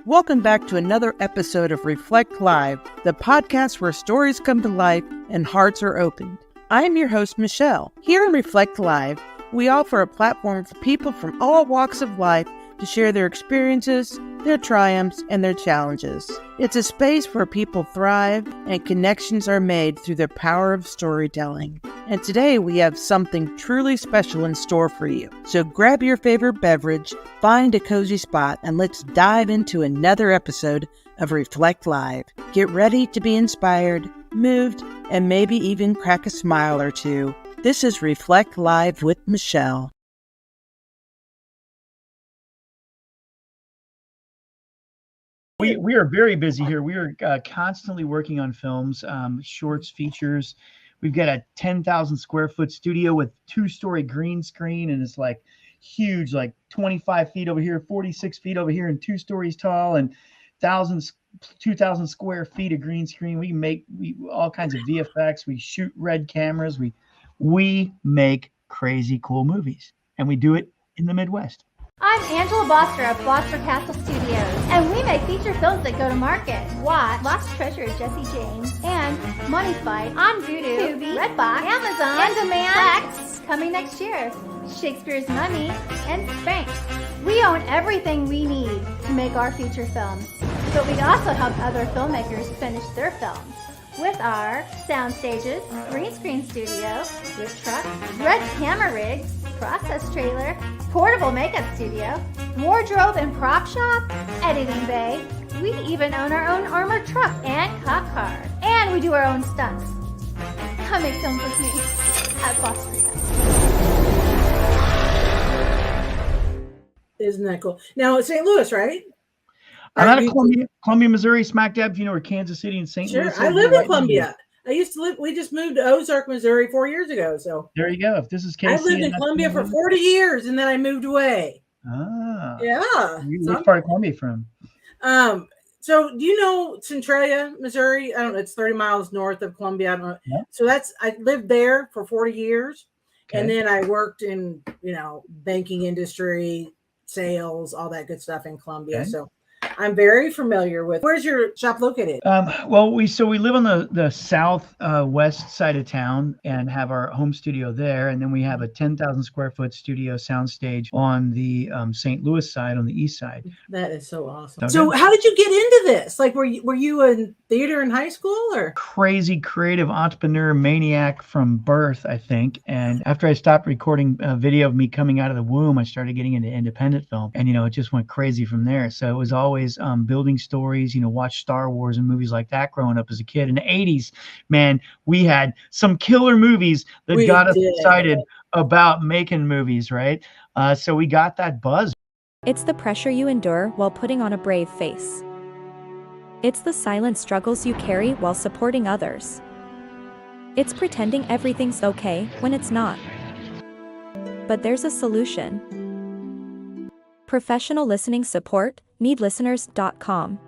Welcome back to another episode of Reflect Live, the podcast where stories come to life and hearts are opened. I am your host, Michelle. Here in Reflect Live, we offer a platform for people from all walks of life to share their experiences, their triumphs, and their challenges. It's a space where people thrive and connections are made through the power of storytelling. And today we have something truly special in store for you. So grab your favorite beverage, find a cozy spot, and let's dive into another episode of Reflect Live. Get ready to be inspired, moved, and maybe even crack a smile or two. This is Reflect Live with Michelle. We are very busy here. We are constantly working on films, shorts, features. We've got a 10,000 square foot studio with 2-story green screen, and it's like huge, like 25 feet over here, 46 feet over here, and 2 stories tall, and 2,000 square feet of green screen. We make all kinds of VFX. We shoot red cameras. We make crazy cool movies, and we do it in the Midwest. I'm Adam Boster of Boster Castle Studios, and we make feature films that go to market. Watch Lost Treasure of Jesse James and Money Fight on Voodoo, Tubi, Redbox, Amazon, On Demand, Plex, coming next year, Shakespeare's Mummy, and Spank. We own everything we need to make our feature films, but we also help other filmmakers finish their films with our sound stages, green screen studio, lift truck, red camera rigs, process trailer, portable makeup studio, wardrobe and prop shop, editing bay. We even own our own armored truck and cop car. And we do our own stunts. Come make films with me at Foster Castle. Isn't that cool? Now it's St. Louis, right? I'm out of Columbia, Missouri, smack dab. If you know where Kansas City and St. Louis. I live in Columbia. I used to live. We just moved to Ozark, Missouri 4 years ago. So there you go. If this is KC, I lived in Columbia for 40 years, and then I moved away. Ah, yeah. Which part of Columbia from? So do you know Centralia, Missouri? I don't know. It's 30 miles north of Columbia. I don't know. Yeah. So I lived there for 40 years, Okay. and then I worked in banking industry, sales, all that good stuff in Columbia. Okay. So I'm very familiar with. Where's your shop located? Well, we live on the south west side of town and have our home studio there, and then we have a 10,000 square foot studio soundstage on the St. Louis side, on the east side. That is so awesome. Okay. So, how did you get into this? Like, were you in theater in high school, or crazy creative entrepreneur maniac from birth, I think? And after I stopped recording a video of me coming out of the womb, I started getting into independent film, and it just went crazy from there. So it was always building stories, watch Star Wars and movies like that growing up as a kid. In the 80s, man, we had some killer movies that got us excited about making movies, right? So we got that buzz. It's the pressure you endure while putting on a brave face. It's the silent struggles you carry while supporting others. It's pretending everything's okay when it's not. But there's a solution. Professional listening support, needlisteners.com.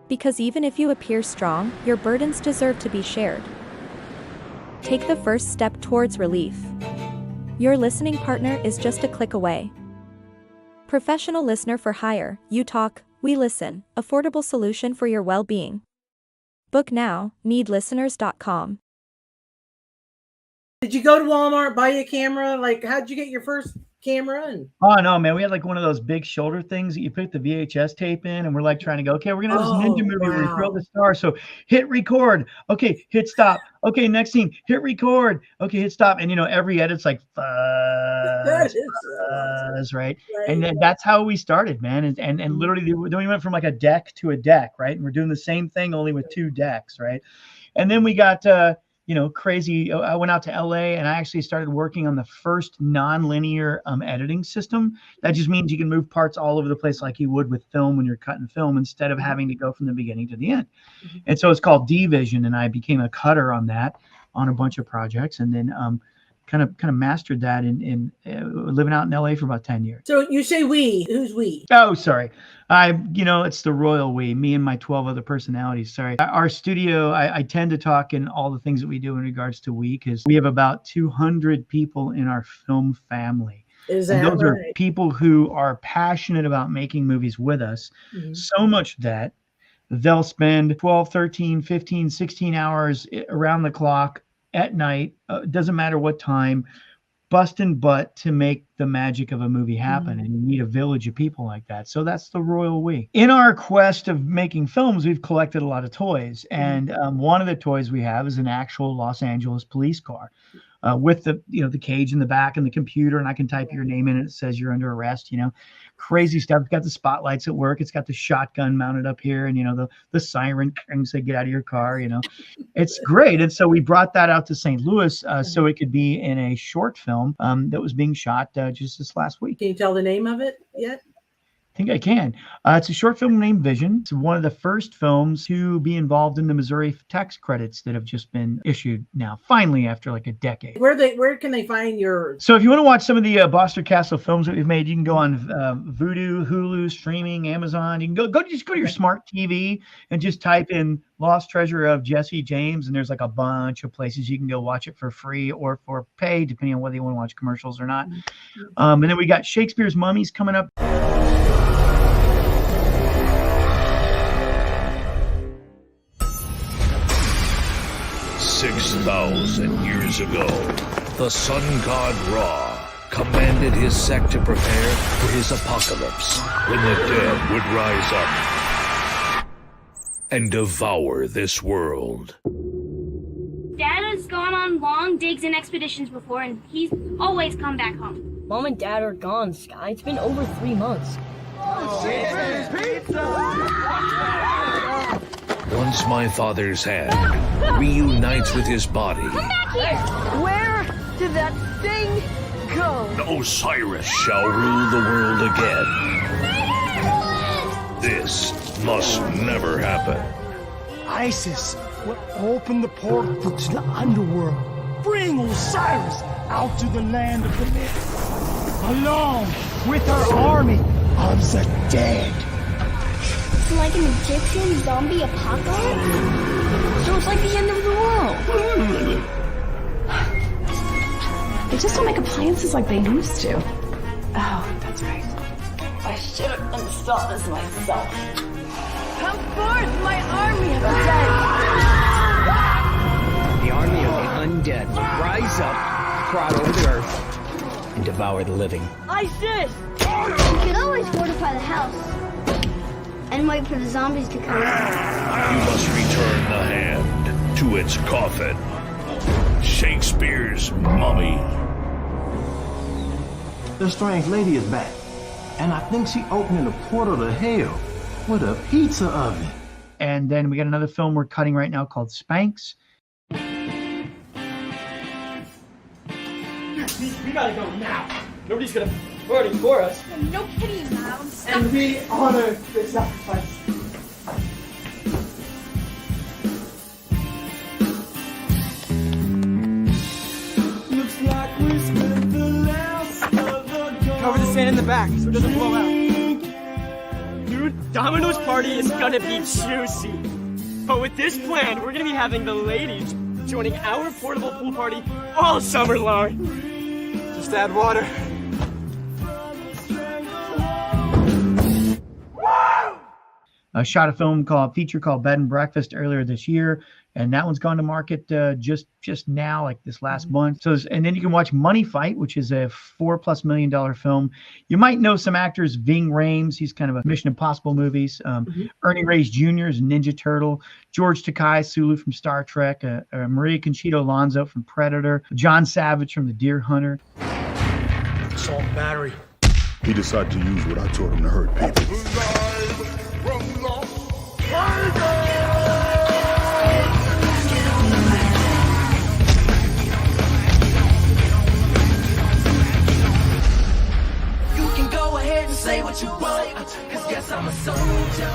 Because even if you appear strong, your burdens deserve to be shared. Take the first step towards relief. Your listening partner is just a click away. Professional listener for hire, you talk, we listen, affordable solution for your well-being. Book now, needlisteners.com. did you go to Walmart, buy you a camera? Like, how'd you get your first camera? Oh no, man, we had like one of those big shoulder things that you put the VHS tape in, and we're like trying to go, okay, we're gonna have this ninja movie where we throw the star. So hit record, okay, hit stop, okay, next scene, hit record, okay, hit stop, and every edit's like fuzz, right? And then that's how we started, man. And literally then we went from like a deck to a deck, right? And we're doing the same thing only with 2 decks, right? And then we got crazy. I went out to LA and I actually started working on the first non-linear editing system. That just means you can move parts all over the place like you would with film when you're cutting film, instead of having to go from the beginning to the end. And so it's called D-Vision, and I became a cutter on that on a bunch of projects, and then kind of mastered that in living out in LA for about 10 years. So you say we, who's we? Oh, sorry. It's the royal we, me and my 12 other personalities. Sorry. Our studio, I tend to talk in all the things that we do in regards to we, because we have about 200 people in our film family. Is And that those are right? people who are passionate about making movies with us, so much that they'll spend 12, 13, 15, 16 hours around the clock at night, doesn't matter what time, busting butt to make the magic of a movie happen. And you need a village of people like that. So that's the royal we. In our quest of making films, we've collected a lot of toys. And one of the toys we have is an actual Los Angeles police car. With the the cage in the back and the computer, and I can type your name in and it says you're under arrest. Crazy stuff. It's got the spotlights at work. It's got the shotgun mounted up here, and the siren say get out of your car. It's great. And so we brought that out to St. Louis so it could be in a short film that was being shot just this last week. Can you tell the name of it yet? I think I can. It's a short film named Vision. It's one of the first films to be involved in the Missouri tax credits that have just been issued now, finally, after like a decade. Where can they find your? So if you want to watch some of the Boster Castle films that we've made, you can go on Vudu, Hulu, streaming, Amazon. You can just go to your smart TV and just type in Lost Treasure of Jesse James, and there's like a bunch of places you can go watch it for free or for pay, depending on whether you want to watch commercials or not. And then we got Shakespeare's Mummies coming up. 6,000 years ago, the sun god Ra commanded his sect to prepare for his apocalypse, when the dead would rise up and devour this world. Dad has gone on long digs and expeditions before, and he's always come back home. Mom and Dad are gone, Sky. It's been over 3 months. Once my father's hand reunites with his body, Where did that thing go? Osiris shall rule the world again. This must never happen. Isis will open the portal to the underworld, bring Osiris out to the land of the living, along with her army of the dead. It's like an Egyptian zombie apocalypse? So it's like the end of the world. They just don't make appliances like they used to. Oh, that's right. I should have installed this myself. Come forth, my army of the dead! The army of the undead will rise up, crowd over the earth, and devour the living. Isis! You can always fortify the house and wait for the zombies to come out. You must return the hand to its coffin. Shakespeare's Mummy. The strange lady is back, and I think she opening a portal to hell with a pizza oven. And then we got another film we're cutting right now called Spanx. We gotta go now. Nobody's gonna party for us. No pity, Mouse. And we honor the sacrifice. Looks like we spent the last of the cover the sand in the back so it doesn't blow out. Dude, Domino's party is gonna be juicy. But with this plan, we're gonna be having the ladies joining our portable pool party all summer long. Just add water. Shot a feature called Bed and Breakfast earlier this year, and that one's gone to market just now, like this last month. And then you can watch Money Fight, which is a $4+ million film. You might know some actors: Ving Rhames, he's kind of a Mission Impossible movies. Ernie Reyes Jr. is Ninja Turtle. George Takei Sulu from Star Trek. Maria Conchita Alonso from Predator. John Savage from The Deer Hunter. Assault battery. He decided to use what I taught him to hurt people. You can go ahead and say what you want, 'cause yes, I'm a soldier.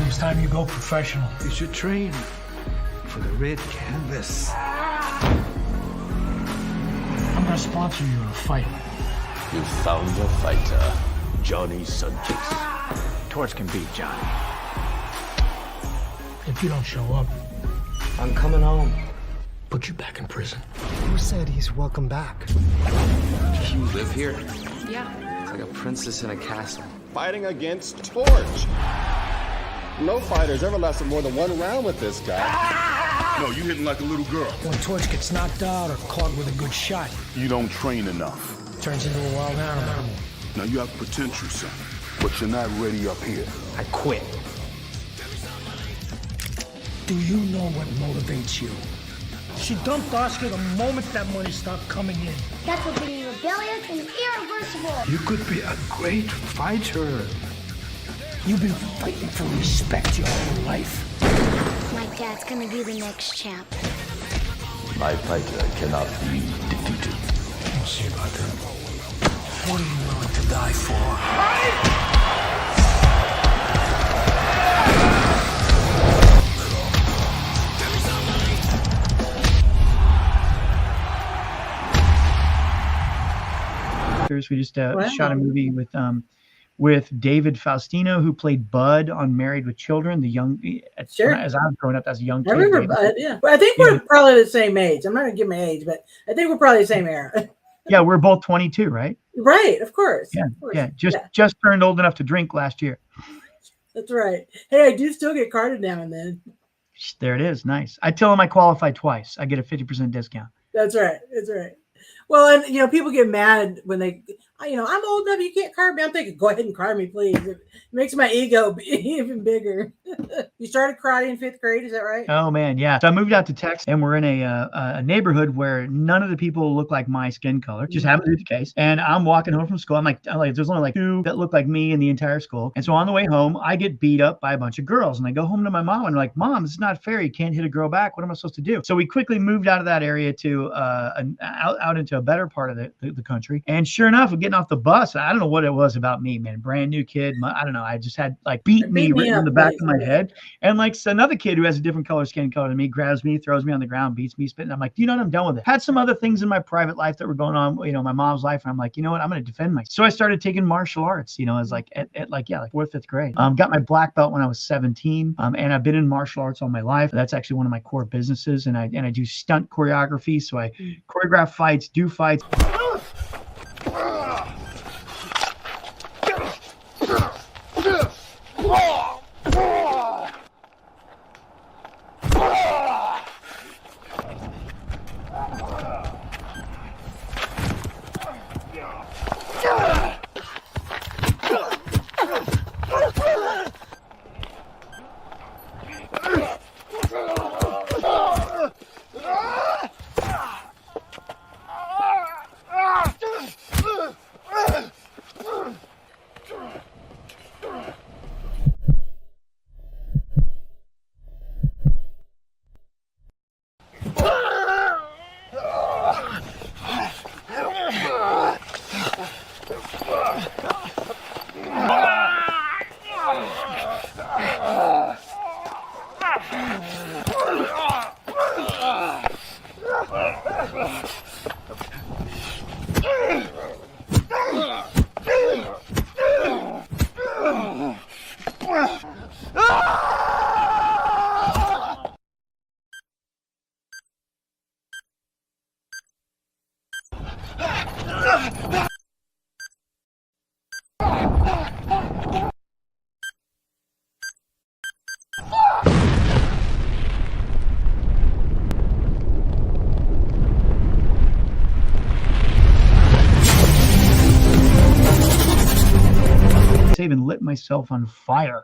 It's time you go professional. You should train for the red canvas. I'm gonna sponsor you in a fight. You found a fighter, Johnny Sunkiss. Torch can beat Johnny. If you don't show up, I'm coming home. put you back in prison. Who said he's welcome back? You live here? Yeah. It's like a princess in a castle. Fighting against Torch. No fighters ever lasted more than one round with this guy. No, you hitting like a little girl. When Torch gets knocked out or caught with a good shot, You don't train enough. turns into a wild animal. Now you have potential, son, but you're not ready up here. I quit. Do you know what motivates you? She dumped Oscar the moment that money stopped coming in. That's what being rebellious and irreversible. You could be a great fighter. You've been fighting for respect your whole life. My dad's gonna be the next champ. My fighter cannot be defeated. We'll see about that. What are you willing to die for? We just shot a movie with David Faustino, who played Bud on Married with Children. The young, Sure. as I was growing up as a young kid. I remember Bud, yeah. But I think we're probably the same age. I'm not gonna give my age, but I think we're probably the same era. Yeah, we're both 22, right? Right, of course. Yeah, of course. yeah. Just turned old enough to drink last year. That's right. Hey, I do still get carded now and then. There it is. Nice. I tell them I qualify twice. I get a 50% discount. That's right. That's right. Well, and people get mad when they, I'm old enough, you can't card me. I'm thinking, go ahead and card me, please. It makes my ego even bigger. You started karate in 5th grade, is that right? Oh man, yeah. So I moved out to Texas, and we're in a neighborhood where none of the people look like my skin color. Just happens to be the case. And I'm walking home from school. I'm like, there's only like 2 that look like me in the entire school. And so on the way home, I get beat up by a bunch of girls. And I go home to my mom and I'm like, Mom, this is not fair. You can't hit a girl back. What am I supposed to do? So we quickly moved out of that area to out into a better part of the country. And sure enough, we're getting off the bus. I don't know what it was about me, man. Brand new kid. I don't know. I just had like beat me written on the back of my head. And like another kid who has a different skin color than me grabs me, throws me on the ground, beats me, spitting. I'm like, you know what? I'm done with it. Had some other things in my private life that were going on, my mom's life. And I'm like, you know what? I'm going to defend myself. So I started taking martial arts, as like at 4th, 5th grade. Got my black belt when I was 17. And I've been in martial arts all my life. That's actually one of my core businesses. And I do stunt choreography. So I choreograph fights, do fights. Even lit myself on fire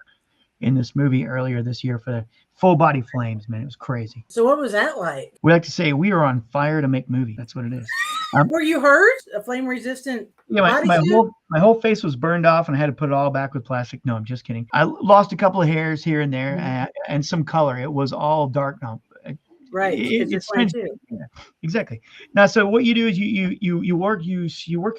in this movie earlier this year for the full body flames, man. It was crazy. So what was that like? We like to say we are on fire to make movie. That's what it is. Were you hurt? A flame resistant? Yeah, my whole face was burned off and I had to put it all back with plastic. No, I'm just kidding. I lost a couple of hairs here and there and some color. It was all dark now. Right. It's yeah, exactly. Now, so what you do is you work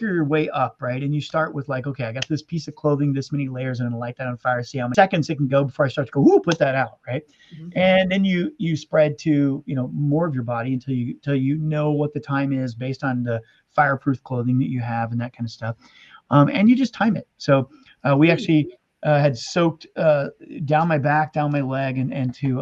your way up, right? And you start with like, okay, I got this piece of clothing, this many layers, and I'm gonna light that on fire. See how many seconds it can go before I start to go, ooh, put that out, right? Mm-hmm. And then you spread to more of your body until you know what the time is based on the fireproof clothing that you have and that kind of stuff. And you just time it. So we actually had soaked down my back, down my leg, and to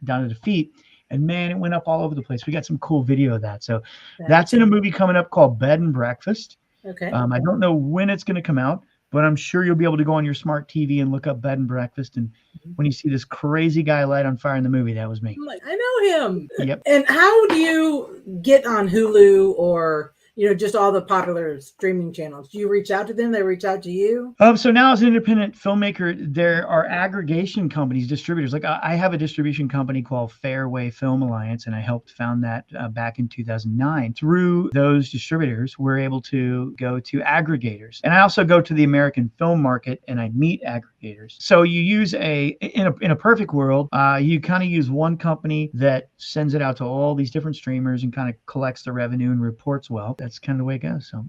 down to the feet. And man, it went up all over the place. We got some cool video of that. So that's in a movie coming up called Bed and Breakfast. Okay. I don't know when it's going to come out, but I'm sure you'll be able to go on your smart TV and look up Bed and Breakfast. And when you see this crazy guy light on fire in the movie, that was me. I'm like, I know him. Yep. And how do you get on Hulu or, just all the popular streaming channels? Do you reach out to them? They reach out to you? So now as an independent filmmaker, there are aggregation companies, distributors. Like I have a distribution company called Fairway Film Alliance, and I helped found that back in 2009. Through those distributors, we're able to go to aggregators. And I also go to the American film market and I meet aggregators. So you use in a perfect world, you kind of use one company that sends it out to all these different streamers and kind of collects the revenue and reports well. That's kind of the way it goes. So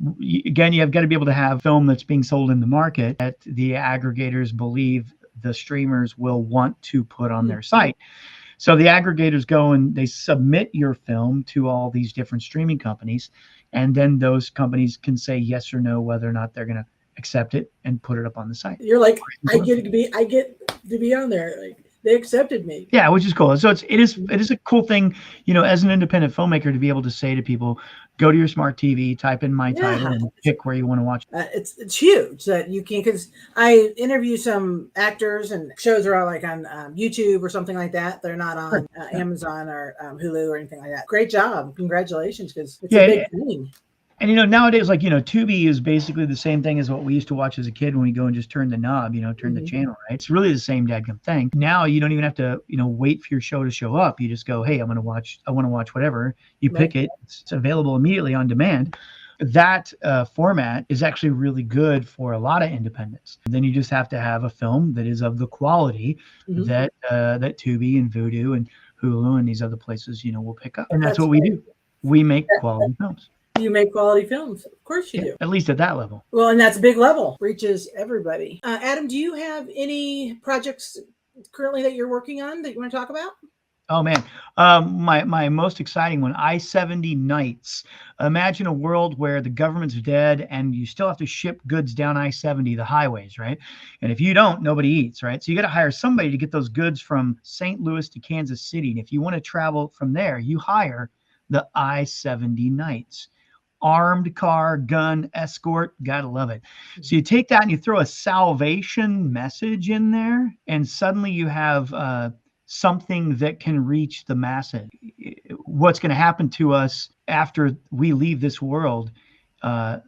again, you have got to be able to have film that's being sold in the market that the aggregators believe the streamers will want to put on their site. So the aggregators go and they submit your film to all these different streaming companies, and then those companies can say yes or no whether or not they're going to accept it and put it up on the site. You're like, I get to be on there. Like, they accepted me. Yeah, which is cool. So it is a cool thing, as an independent filmmaker, to be able to say to people, go to your smart TV, type in my title, and pick where you want to watch. It's huge that you can, because I interview some actors and shows are all like on YouTube or something like that. They're not on Amazon or Hulu or anything like that. Great job. Congratulations, because it's a big thing. And, nowadays, Tubi is basically the same thing as what we used to watch as a kid when we go and just turn the knob, turn the channel, right? It's really the same dadgum thing. Now you don't even have to, wait for your show to show up. You just go, hey, I want to watch whatever. You pick it. It's available immediately on demand. That format is actually really good for a lot of independents. Then you just have to have a film that is of the quality that Tubi and Vudu and Hulu and these other places, will pick up. And that's what we do. We make quality films. You make quality films. Of course you do. At least at that level. Well, and that's a big level. Reaches everybody. Adam, do you have any projects currently that you're working on that you want to talk about? Oh, man. My most exciting one, I-70 Nights. Imagine a world where the government's dead and you still have to ship goods down I-70, the highways, right? And if you don't, nobody eats, right? So you got to hire somebody to get those goods from St. Louis to Kansas City. And if you want to travel from there, you hire the I-70 Nights. Armed car, gun, escort, gotta love it. So you take that and you throw a salvation message in there, and suddenly you have something that can reach the masses. What's going to happen to us after we leave this world, I'd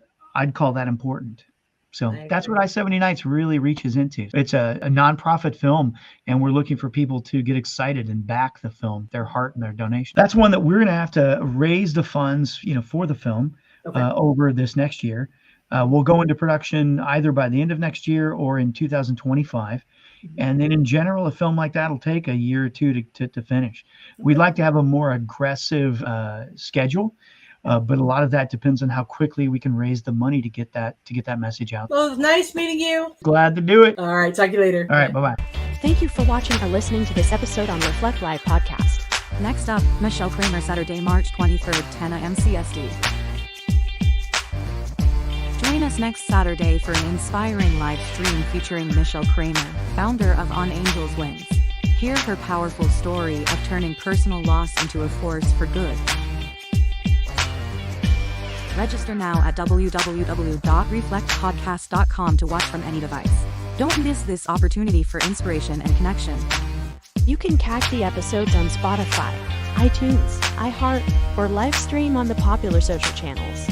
call that important. So that's what I-70 Nights really reaches into. It's a nonprofit film, and we're looking for people to get excited and back the film, their heart and their donation. That's one that we're going to have to raise the funds, for the film over this next year. We'll go into production either by the end of next year or in 2025. And then in general, a film like that will take a year or two to finish. We'd like to have a more aggressive schedule. But a lot of that depends on how quickly we can raise the money to get that message out. Well, it was nice meeting you. Glad to do it. All right, talk to you later. All right, bye-bye. Thank you for watching or listening to this episode on Reflect Live Podcast. Next up, Michelle Kramer, Saturday, March 23rd, 10 a.m. CST. Join us next Saturday for an inspiring live stream featuring Michelle Kramer, founder of On Angels Wings. Hear her powerful story of turning personal loss into a force for good. Register now at www.reflectpodcast.com to watch from any device. Don't miss this opportunity for inspiration and connection. You can catch the episodes on Spotify, iTunes, iHeart, or live stream on the popular social channels.